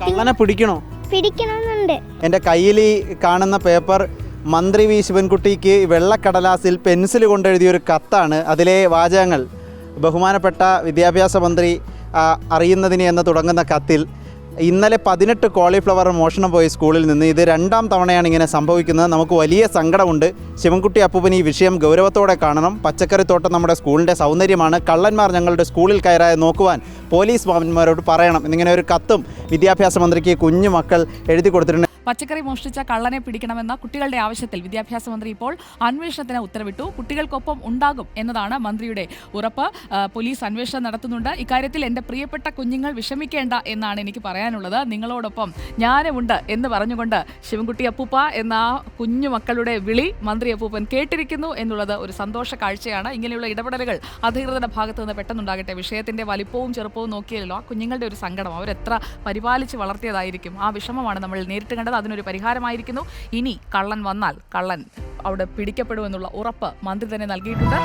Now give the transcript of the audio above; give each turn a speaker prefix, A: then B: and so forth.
A: കള്ളനെ പിടിക്കണോ?
B: പിടിക്കണമെന്നുണ്ട്.
A: എൻ്റെ കയ്യിൽ ഈ കാണുന്ന പേപ്പർ മന്ത്രി വി ശിവൻകുട്ടിക്ക് വെള്ളക്കടലാസിൽ പെൻസിൽ കൊണ്ടെഴുതിയൊരു കത്താണ്. അതിലെ വാചകങ്ങൾ ബഹുമാനപ്പെട്ട വിദ്യാഭ്യാസ മന്ത്രി അറിയുന്നതിന് എന്ന് തുടങ്ങുന്ന കത്തിൽ ഇന്നലെ 18 കോളിഫ്ലവർ മോഷണം പോയി സ്കൂളിൽ നിന്ന്. ഇത് 2ാം തവണയാണ് ഇങ്ങനെ സംഭവിക്കുന്നത്. നമുക്ക് വലിയ സങ്കടമുണ്ട്. ശിവൻകുട്ടി അപ്പൂപ്പൻ ഈ വിഷയം ഗൗരവത്തോടെ കാണണം. പച്ചക്കറിത്തോട്ടം നമ്മുടെ സ്കൂളിൻ്റെ സൗന്ദര്യമാണ്. കള്ളന്മാർ ഞങ്ങളുടെ സ്കൂളിൽ കയറാതെ നോക്കുവാൻ പോലീസ് മാമന്മാരോട് പറയണം എന്നിങ്ങനെ ഒരു കത്തും വിദ്യാഭ്യാസ മന്ത്രിക്ക് കുഞ്ഞു മക്കൾ എഴുതി കൊടുത്തിട്ടുണ്ട്.
C: പച്ചക്കറി മോഷ്ടിച്ച കള്ളനെ പിടിക്കണമെന്ന കുട്ടികളുടെ ആവശ്യത്തിൽ വിദ്യാഭ്യാസ മന്ത്രി ഇപ്പോൾ അന്വേഷണത്തിന് ഉത്തരവിട്ടു. കുട്ടികൾക്കൊപ്പം ഉണ്ടാകും എന്നതാണ് മന്ത്രിയുടെ ഉറപ്പ്. പോലീസ് അന്വേഷണം നടത്തുന്നുണ്ട്. ഇക്കാര്യത്തിൽ എൻ്റെ പ്രിയപ്പെട്ട കുഞ്ഞുങ്ങൾ വിഷമിക്കേണ്ട എന്നാണ് എനിക്ക് പറയാനുള്ളത്. നിങ്ങളോടൊപ്പം ഞാനുമുണ്ട് എന്ന് പറഞ്ഞുകൊണ്ട് ശിവൻകുട്ടി അപ്പൂപ്പ എന്ന ആ കുഞ്ഞു മക്കളുടെ വിളി മന്ത്രി അപ്പൂപ്പൻ കേട്ടിരിക്കുന്നു എന്നുള്ളത് ഒരു സന്തോഷ കാഴ്ചയാണ്. ഇങ്ങനെയുള്ള ഇടപെടലുകൾ അധികൃതരുടെ ഭാഗത്തു നിന്ന് പെട്ടെന്നുണ്ടാകട്ടെ. വിഷയത്തിൻ്റെ വലിപ്പവും ചെറുപ്പവും നോക്കിയല്ലോ ആ കുഞ്ഞുങ്ങളുടെ ഒരു സങ്കടം, അവരെത്ര പരിപാലിച്ച് വളർത്തിയതായിരിക്കും. ആ വിഷമമാണ് നമ്മൾ നേരിട്ട് കണ്ടത്. അതിനൊരു പരിഹാരമായിരിക്കുന്നു. ഇനി കള്ളൻ വന്നാൽ കള്ളൻ അവിടെ പിടിക്കപ്പെടുമെന്നുള്ള ഉറപ്പ് മന്ത്രി തന്നെ നൽകിയിട്ടുണ്ട്.